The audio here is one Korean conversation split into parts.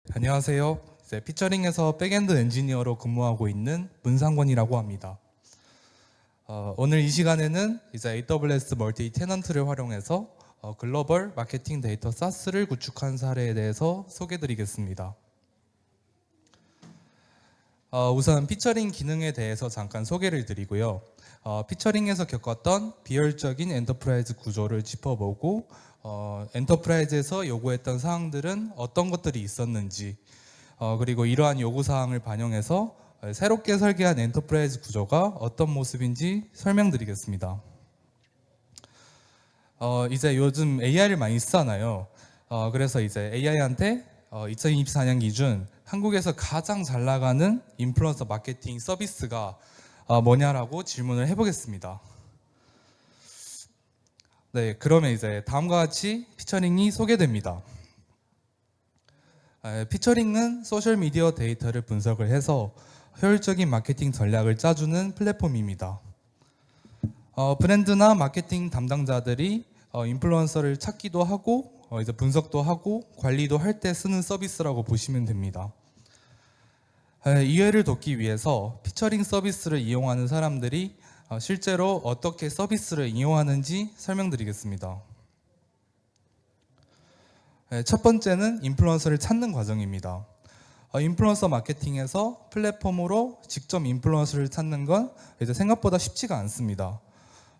안녕하세요. 피처링에서 백엔드 엔지니어로 근무하고 있는 문상권이라고 합니다. 오늘 이 시간에는 AWS 멀티 테넌트를 활용해서 글로벌 마케팅 데이터 SaaS를 구축한 사례에 대해서 소개드리겠습니다. 우선 피처링 기능에 대해서 잠깐 소개를 드리고요. 피처링에서 겪었던 비효율적인 엔터프라이즈 구조를 짚어보고 엔터프라이즈에서 요구했던 사항들은 어떤 것들이 있었는지 그리고 이러한 요구사항을 반영해서 새롭게 설계한 엔터프라이즈 구조가 어떤 모습인지 설명드리겠습니다. 이제 요즘 AI를 많이 쓰잖아요. 그래서 이제 AI한테 2024년 기준 한국에서 가장 잘 나가는 인플루언서 마케팅 서비스가 뭐냐라고 질문을 해보겠습니다. 네, 그러면 이제 다음과 같이 피처링이 소개됩니다. 피처링은 소셜미디어 데이터를 분석을 해서 효율적인 마케팅 전략을 짜주는 플랫폼입니다. 브랜드나 마케팅 담당자들이 인플루언서를 찾기도 하고 이제 분석도 하고 관리도 할 때 쓰는 서비스라고 보시면 됩니다. 이해를 돕기 위해서 피처링 서비스를 이용하는 사람들이 실제로 어떻게 서비스를 이용하는지 설명드리겠습니다. 첫 번째는 인플루언서를 찾는 과정입니다. 인플루언서 마케팅에서 플랫폼으로 직접 인플루언서를 찾는 건 이제 생각보다 쉽지가 않습니다.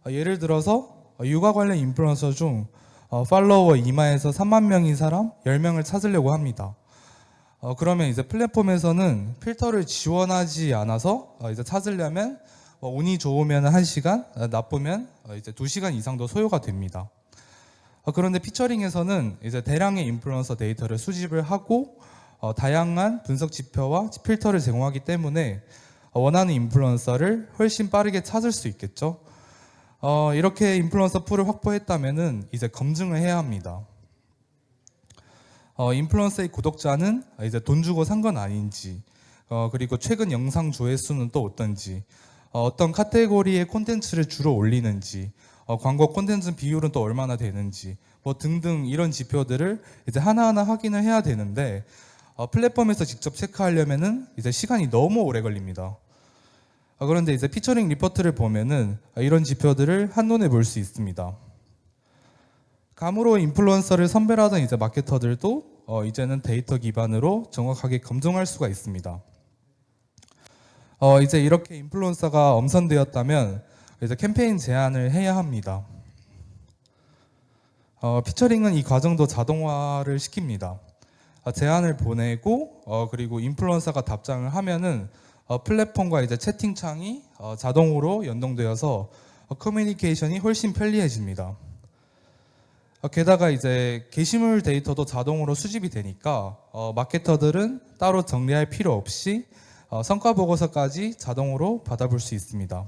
예를 들어서 육아 관련 인플루언서 중 팔로워 2만에서 3만 명인 사람 10명을 찾으려고 합니다. 그러면 이제 플랫폼에서는 필터를 지원하지 않아서 이제 찾으려면 운이 좋으면 1시간, 나쁘면 이제 2시간 이상도 소요가 됩니다. 그런데 피처링에서는 이제 대량의 인플루언서 데이터를 수집을 하고 다양한 분석 지표와 필터를 제공하기 때문에 원하는 인플루언서를 훨씬 빠르게 찾을 수 있겠죠. 이렇게 인플루언서 풀을 확보했다면은 이제 검증을 해야 합니다. 인플루언서의 구독자는 이제 돈 주고 산 건 아닌지, 그리고 최근 영상 조회수는 또 어떤지, 어떤 카테고리의 콘텐츠를 주로 올리는지, 광고 콘텐츠 비율은 또 얼마나 되는지, 뭐 등등 이런 지표들을 이제 하나하나 확인을 해야 되는데 플랫폼에서 직접 체크하려면은 이제 시간이 너무 오래 걸립니다. 그런데 이제 피처링 리포트를 보면은 이런 지표들을 한눈에 볼 수 있습니다. 감으로 인플루언서를 선별하던 이제 마케터들도 이제는 데이터 기반으로 정확하게 검증할 수가 있습니다. 이제 이렇게 인플루언서가 엄선되었다면 이제 캠페인 제안을 해야 합니다. 피처링은 이 과정도 자동화를 시킵니다. 제안을 보내고 그리고 인플루언서가 답장을 하면은 플랫폼과 이제 채팅창이 자동으로 연동되어서 커뮤니케이션이 훨씬 편리해집니다. 게다가 이제 게시물 데이터도 자동으로 수집이 되니까 마케터들은 따로 정리할 필요 없이 성과 보고서까지 자동으로 받아볼 수 있습니다.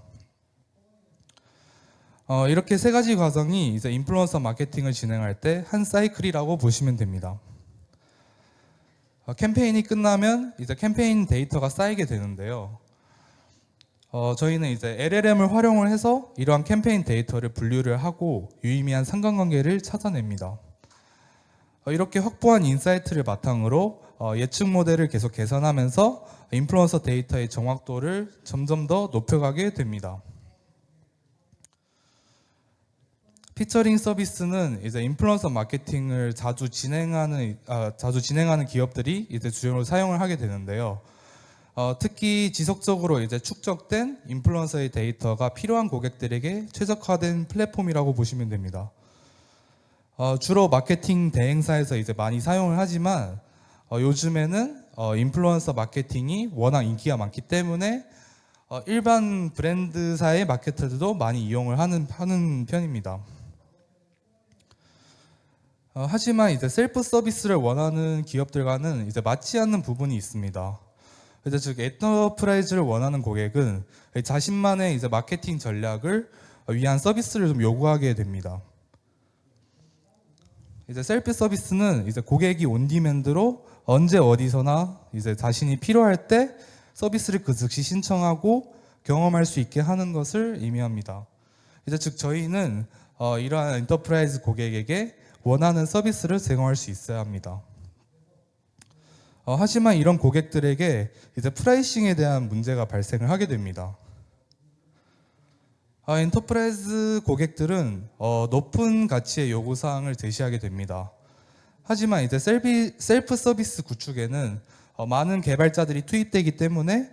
이렇게 세 가지 과정이 이제 인플루언서 마케팅을 진행할 때 한 사이클이라고 보시면 됩니다. 캠페인이 끝나면 이제 캠페인 데이터가 쌓이게 되는데요. 저희는 이제 LLM을 활용을 해서 이러한 캠페인 데이터를 분류를 하고 유의미한 상관관계를 찾아냅니다. 이렇게 확보한 인사이트를 바탕으로 예측 모델을 계속 개선하면서 인플루언서 데이터의 정확도를 점점 더 높여가게 됩니다. 피처링 서비스는 이제 인플루언서 마케팅을 자주 진행하는 기업들이 이제 주요로 사용을 하게 되는데요. 특히 지속적으로 이제 축적된 인플루언서의 데이터가 필요한 고객들에게 최적화된 플랫폼이라고 보시면 됩니다. 주로 마케팅 대행사에서 이제 많이 사용을 하지만 요즘에는 인플루언서 마케팅이 워낙 인기가 많기 때문에 일반 브랜드사의 마케터들도 많이 이용을 하는 편입니다. 하지만 이제 셀프 서비스를 원하는 기업들과는 이제 맞지 않는 부분이 있습니다. 이제 즉 엔터프라이즈를 원하는 고객은 자신만의 이제 마케팅 전략을 위한 서비스를 좀 요구하게 됩니다. 이제 셀프 서비스는 이제 고객이 온디맨드로 언제 어디서나 이제 자신이 필요할 때 서비스를 그 즉시 신청하고 경험할 수 있게 하는 것을 의미합니다. 이제 즉 저희는 이러한 엔터프라이즈 고객에게 원하는 서비스를 제공할 수 있어야 합니다. 하지만 이런 고객들에게 이제 프라이싱에 대한 문제가 발생을 하게 됩니다. 엔터프라이즈 고객들은 높은 가치의 요구사항을 제시하게 됩니다. 하지만 이제 셀프 서비스 구축에는 많은 개발자들이 투입되기 때문에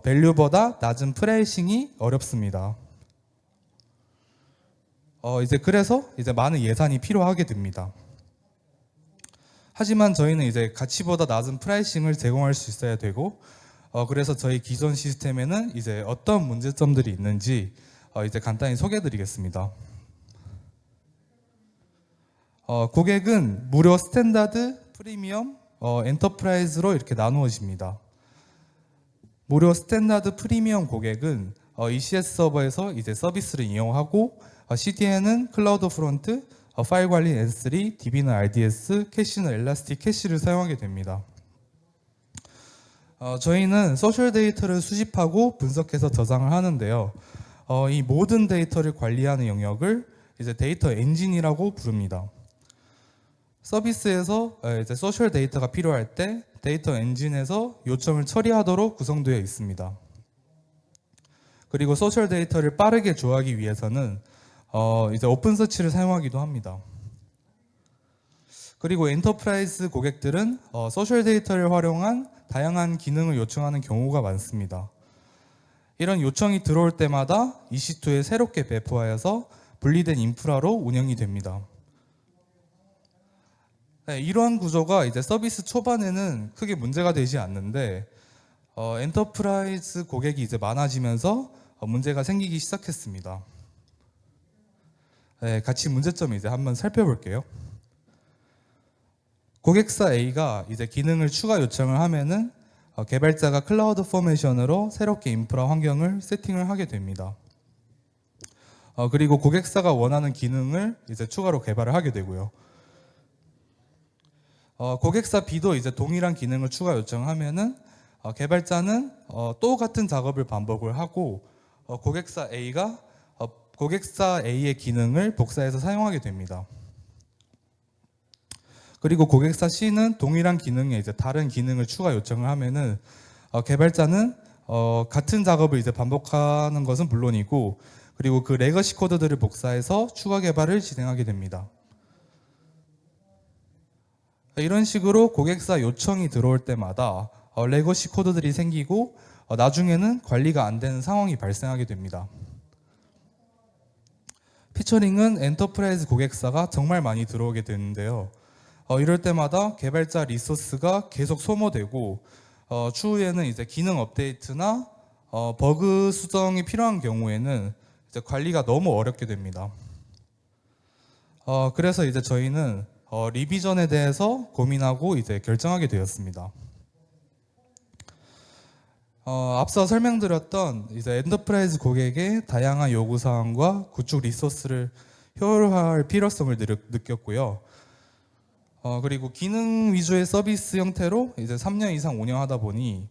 밸류보다 낮은 프라이싱이 어렵습니다. 그래서 많은 예산이 필요하게 됩니다. 하지만 저희는 이제 가치보다 낮은 프라이싱을 제공할 수 있어야 되고, 그래서 저희 기존 시스템에는 이제 어떤 문제점들이 있는지 이제 간단히 소개해드리겠습니다. 고객은 무료 스탠다드, 프리미엄, 엔터프라이즈로 이렇게 나누어집니다. 무료 스탠다드 프리미엄 고객은 ECS 서버에서 이제 서비스를 이용하고 CDN은 클라우드 프론트, 파일 관리는 S3, DB는 RDS, 캐시는 엘라스틱 캐시를 사용하게 됩니다. 저희는 소셜 데이터를 수집하고 분석해서 저장을 하는데요. 이 모든 데이터를 관리하는 영역을 이제 데이터 엔진이라고 부릅니다. 서비스에서 이제 소셜 데이터가 필요할 때 데이터 엔진에서 요청을 처리하도록 구성되어 있습니다. 그리고 소셜 데이터를 빠르게 조회하기 위해서는 이제 오픈서치를 사용하기도 합니다. 그리고 엔터프라이즈 고객들은 소셜 데이터를 활용한 다양한 기능을 요청하는 경우가 많습니다. 이런 요청이 들어올 때마다 EC2에 새롭게 배포하여서 분리된 인프라로 운영이 됩니다. 네, 이러한 구조가 이제 서비스 초반에는 크게 문제가 되지 않는데 엔터프라이즈 고객이 이제 많아지면서 문제가 생기기 시작했습니다. 네, 같이 문제점을 이제 한번 살펴볼게요. 고객사 A가 이제 기능을 추가 요청을 하면은 개발자가 클라우드 포메이션으로 새롭게 인프라 환경을 세팅을 하게 됩니다. 그리고 고객사가 원하는 기능을 이제 추가로 개발을 하게 되고요. 고객사 B도 이제 동일한 기능을 추가 요청하면은 개발자는 또 같은 작업을 반복을 하고 고객사 A가 고객사 A의 기능을 복사해서 사용하게 됩니다. 그리고 고객사 C는 동일한 기능에 이제 다른 기능을 추가 요청을 하면은 개발자는 같은 작업을 이제 반복하는 것은 물론이고 그리고 그 레거시 코드들을 복사해서 추가 개발을 진행하게 됩니다. 이런 식으로 고객사 요청이 들어올 때마다 레거시 코드들이 생기고 나중에는 관리가 안 되는 상황이 발생하게 됩니다. 피처링은 엔터프라이즈 고객사가 정말 많이 들어오게 되는데요. 이럴 때마다 개발자 리소스가 계속 소모되고 추후에는 이제 기능 업데이트나 버그 수정이 필요한 경우에는 이제 관리가 너무 어렵게 됩니다. 그래서 이제 저희는 리비전에 대해서 고민하고 이제 결정하게 되었습니다. 앞서 설명드렸던 이제 엔터프라이즈 고객의 다양한 요구사항과 구축 리소스를 효율화할 필요성을 느꼈고요. 그리고 기능 위주의 서비스 형태로 이제 3년 이상 운영하다 보니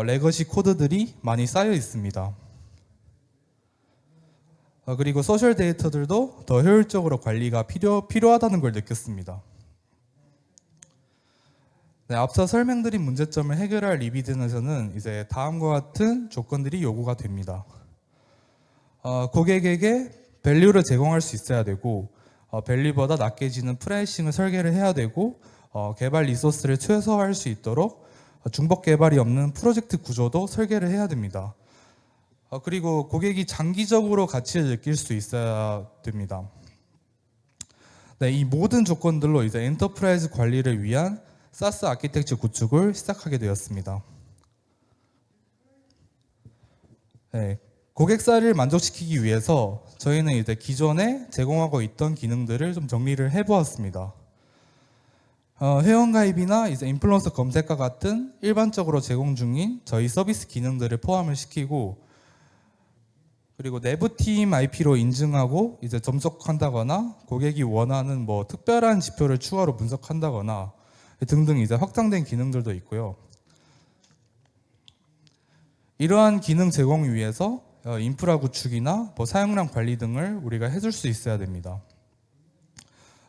레거시 코드들이 많이 쌓여 있습니다. 그리고 소셜 데이터들도 더 효율적으로 관리가 필요하다는 걸 느꼈습니다. 네, 앞서 설명드린 문제점을 해결할 리비전에서는 이제 다음과 같은 조건들이 요구가 됩니다. 고객에게 밸류를 제공할 수 있어야 되고 밸류보다 낮게 지는 프라이싱을 설계를 해야 되고 개발 리소스를 최소화할 수 있도록 중복 개발이 없는 프로젝트 구조도 설계를 해야 됩니다. 그리고 고객이 장기적으로 가치를 느낄 수 있어야 됩니다. 네, 이 모든 조건들로 이제 엔터프라이즈 관리를 위한 SaaS 아키텍처 구축을 시작하게 되었습니다. 네, 고객사를 만족시키기 위해서 저희는 이제 기존에 제공하고 있던 기능들을 좀 정리를 해보았습니다. 회원가입이나 이제 인플루언서 검색과 같은 일반적으로 제공 중인 저희 서비스 기능들을 포함을 시키고 그리고 내부 팀 IP로 인증하고 이제 접속한다거나 고객이 원하는 뭐 특별한 지표를 추가로 분석한다거나 등등 이제 확장된 기능들도 있고요. 이러한 기능 제공을 위해서 인프라 구축이나 뭐 사용량 관리 등을 우리가 해줄 수 있어야 됩니다.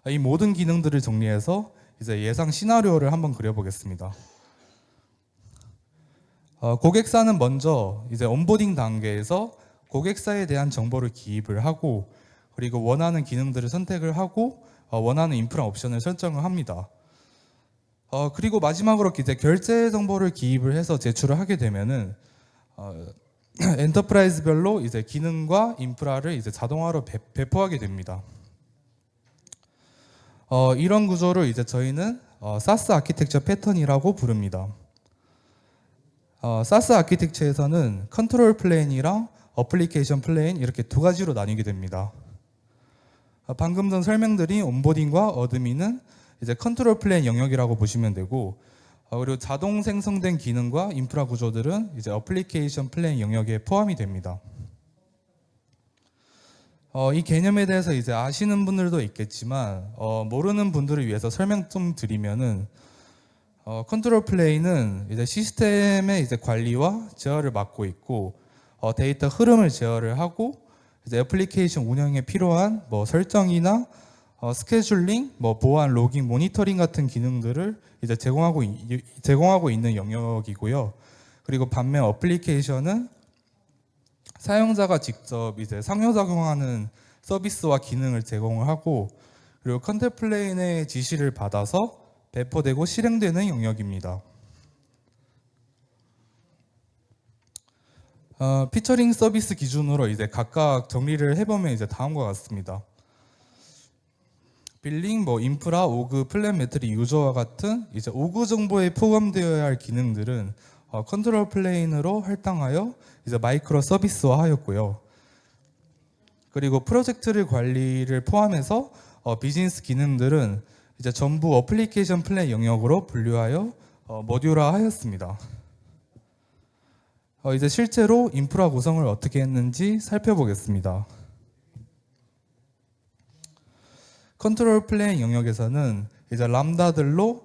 이 모든 기능들을 정리해서 이제 예상 시나리오를 한번 그려보겠습니다. 고객사는 먼저 이제 온보딩 단계에서 고객사에 대한 정보를 기입을 하고 그리고 원하는 기능들을 선택을 하고 원하는 인프라 옵션을 설정을 합니다. 그리고 마지막으로 이제 결제 정보를 기입을 해서 제출을 하게 되면은 엔터프라이즈별로 이제 기능과 인프라를 이제 자동화로 배포하게 됩니다. 이런 구조를 이제 저희는 사스 아키텍처 패턴이라고 부릅니다. 사스 아키텍처에서는 컨트롤 플레인이랑 어플리케이션 플레인 이렇게 두 가지로 나뉘게 됩니다. 방금 전 설명드린 온보딩과 어드민은 이제 컨트롤 플레인 영역이라고 보시면 되고, 그리고 자동 생성된 기능과 인프라 구조들은 이제 어플리케이션 플레인 영역에 포함이 됩니다. 이 개념에 대해서 이제 아시는 분들도 있겠지만 모르는 분들을 위해서 설명 좀 드리면은 컨트롤 플레인은 이제 시스템의 이제 관리와 제어를 맡고 있고 데이터 흐름을 제어를 하고 이제 애플리케이션 운영에 필요한 뭐 설정이나 스케줄링, 뭐 보안, 로깅, 모니터링 같은 기능들을 이제 제공하고 있는 영역이고요. 그리고 반면 어플리케이션은 사용자가 직접 이제 상호작용하는 서비스와 기능을 제공을 하고 그리고 컨트롤 플레인의 지시를 받아서 배포되고 실행되는 영역입니다. 피처링 서비스 기준으로 이제 각각 정리를 해보면 이제 다음과 같습니다. 빌링, 뭐 인프라, 오그, 플랜 매트릭, 유저와 같은 이제 오그 정보에 포함되어야 할 기능들은 컨트롤 플레인으로 할당하여 이제 마이크로 서비스화하였고요. 그리고 프로젝트를 관리를 포함해서 비즈니스 기능들은 이제 전부 어플리케이션 플레인 영역으로 분류하여 모듈화하였습니다. 이제 실제로 인프라 구성을 어떻게 했는지 살펴보겠습니다. 컨트롤 플레인 영역에서는 이제 람다들로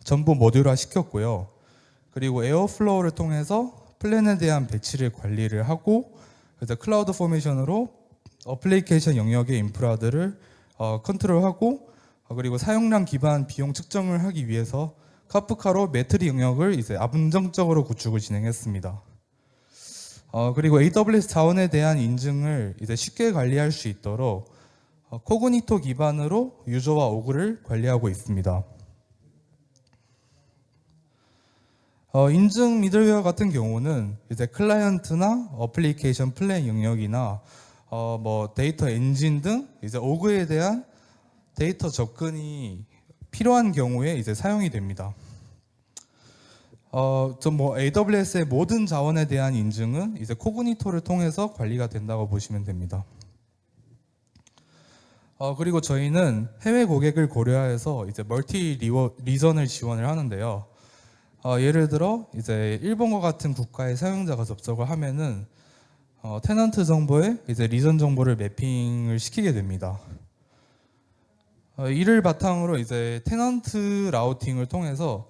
전부 모듈화 시켰고요. 그리고 에어플로우를 통해서 플랜에 대한 배치를 관리를 하고 그래서 클라우드 포메이션으로 어플리케이션 영역의 인프라들을 컨트롤하고 그리고 사용량 기반 비용 측정을 하기 위해서 카프카로 매트릭 영역을 이제 안정적으로 구축을 진행했습니다. 그리고 AWS 자원에 대한 인증을 이제 쉽게 관리할 수 있도록 코그니토 기반으로 유저와 오그를 관리하고 있습니다. 인증 미들웨어 같은 경우는 이제 클라이언트나 어플리케이션 플레인 영역이나 뭐 데이터 엔진 등 이제 오그에 대한 데이터 접근이 필요한 경우에 이제 사용이 됩니다. 뭐 AWS의 모든 자원에 대한 인증은 이제 코그니토를 통해서 관리가 된다고 보시면 됩니다. 그리고 저희는 해외 고객을 고려해서 이제 멀티 리전을 지원을 하는데요. 예를 들어 이제 일본과 같은 국가의 사용자가 접속을 하면은 테넌트 정보에 이제 리전 정보를 매핑을 시키게 됩니다. 이를 바탕으로 이제 테넌트 라우팅을 통해서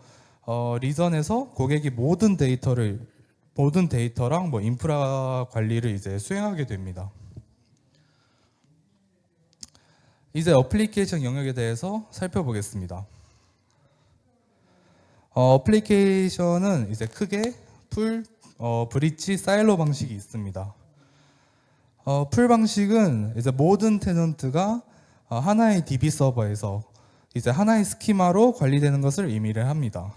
리전에서 고객이 모든 데이터랑 뭐 인프라 관리를 이제 수행하게 됩니다. 이제 어플리케이션 영역에 대해서 살펴보겠습니다. 어플리케이션은 이제 크게 풀, 브릿지, 사일로 방식이 있습니다. 풀 방식은 이제 모든 테넌트가 하나의 DB 서버에서 이제 하나의 스키마로 관리되는 것을 의미를 합니다.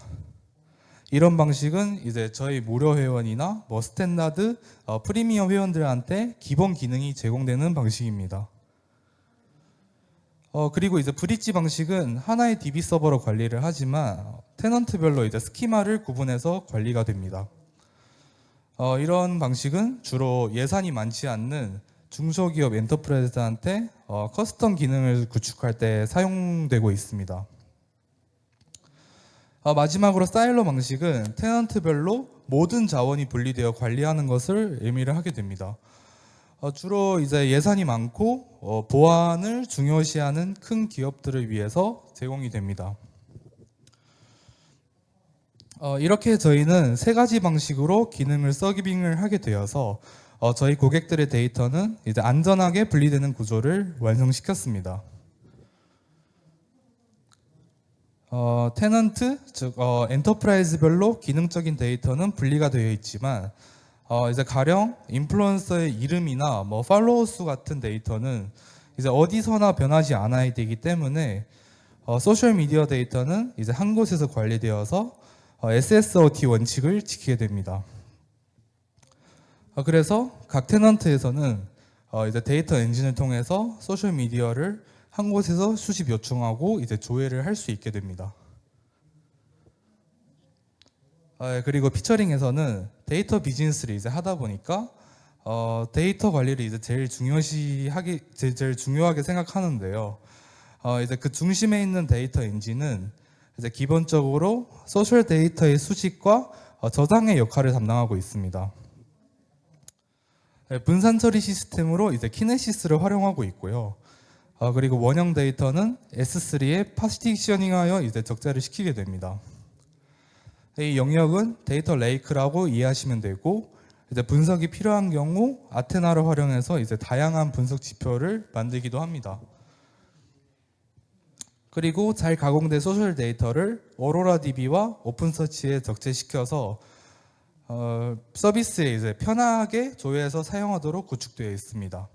이런 방식은 이제 저희 무료 회원이나 뭐 스탠다드, 프리미엄 회원들한테 기본 기능이 제공되는 방식입니다. 그리고 이제 브릿지 방식은 하나의 DB 서버로 관리를 하지만 테넌트별로 이제 스키마를 구분해서 관리가 됩니다. 이런 방식은 주로 예산이 많지 않는 중소기업 엔터프라이즈한테 커스텀 기능을 구축할 때 사용되고 있습니다. 마지막으로 사일로 방식은 테넌트별로 모든 자원이 분리되어 관리하는 것을 의미를 하게 됩니다. 주로 이제 예산이 많고 보안을 중요시하는 큰 기업들을 위해서 제공이 됩니다. 이렇게 저희는 세 가지 방식으로 기능을 서빙을 하게 되어서 저희 고객들의 데이터는 이제 안전하게 분리되는 구조를 완성시켰습니다. 테넌트, 즉 엔터프라이즈별로 기능적인 데이터는 분리가 되어 있지만 이제 가령 인플루언서의 이름이나 뭐 팔로워 수 같은 데이터는 이제 어디서나 변하지 않아야 되기 때문에 소셜 미디어 데이터는 이제 한 곳에서 관리되어서 SSOT 원칙을 지키게 됩니다. 그래서 각 테넌트에서는 이제 데이터 엔진을 통해서 소셜 미디어를 한 곳에서 수집 요청하고 이제 조회를 할 수 있게 됩니다. 그리고 피처링에서는 데이터 비즈니스를 이제 하다 보니까 데이터 관리를 이제 제일 중요하게 생각하는데요. 이제 그 중심에 있는 데이터 엔진은 이제 기본적으로 소셜 데이터의 수집과 저장의 역할을 담당하고 있습니다. 분산 처리 시스템으로 이제 키네시스를 활용하고 있고요. 그리고 원형 데이터는 S3에 파티셔닝하여 이제 적재를 시키게 됩니다. 이 영역은 데이터 레이크라고 이해하시면 되고, 이제 분석이 필요한 경우 아테나를 활용해서 이제 다양한 분석 지표를 만들기도 합니다. 그리고 잘 가공된 소셜 데이터를 오로라 DB와 오픈서치에 적재시켜서 서비스에 이제 편하게 조회해서 사용하도록 구축되어 있습니다.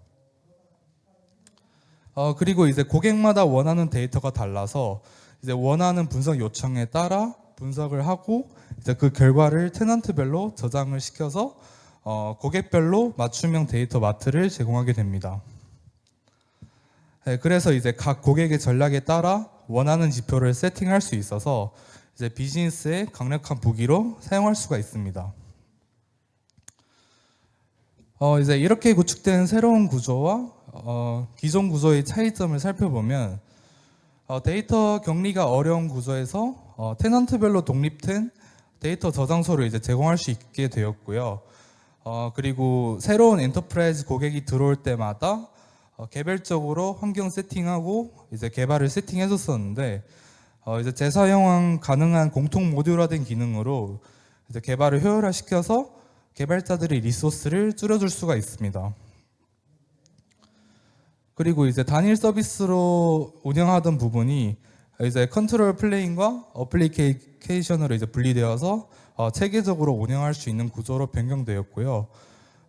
그리고 이제 고객마다 원하는 데이터가 달라서 이제 원하는 분석 요청에 따라 분석을 하고 이제 그 결과를 테넌트별로 저장을 시켜서 고객별로 맞춤형 데이터 마트를 제공하게 됩니다. 그래서 이제 각 고객의 전략에 따라 원하는 지표를 세팅할 수 있어서 이제 비즈니스의 강력한 무기로 사용할 수가 있습니다. 이제 이렇게 구축된 새로운 구조와 기존 구조의 차이점을 살펴보면 데이터 격리가 어려운 구조에서 테넌트별로 독립된 데이터 저장소를 이제 제공할 수 있게 되었고요. 그리고 새로운 엔터프라이즈 고객이 들어올 때마다 개별적으로 환경 세팅하고 이제 개발을 세팅해줬었는데 이제 재사용 가능한 공통 모듈화된 기능으로 이제 개발을 효율화시켜서 개발자들의 리소스를 줄여줄 수가 있습니다. 그리고 이제 단일 서비스로 운영하던 부분이 이제 컨트롤 플레인과 어플리케이션으로 이제 분리되어서 체계적으로 운영할 수 있는 구조로 변경되었고요.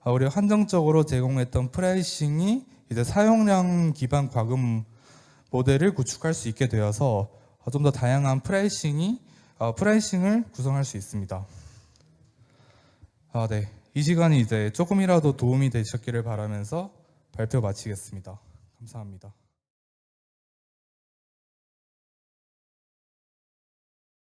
우리가 한정적으로 제공했던 프라이싱이 이제 사용량 기반 과금 모델을 구축할 수 있게 되어서 좀 더 다양한 프라이싱을 구성할 수 있습니다. 네. 이 시간이 이제 조금이라도 도움이 되셨기를 바라면서 발표 마치겠습니다. 감사합니다.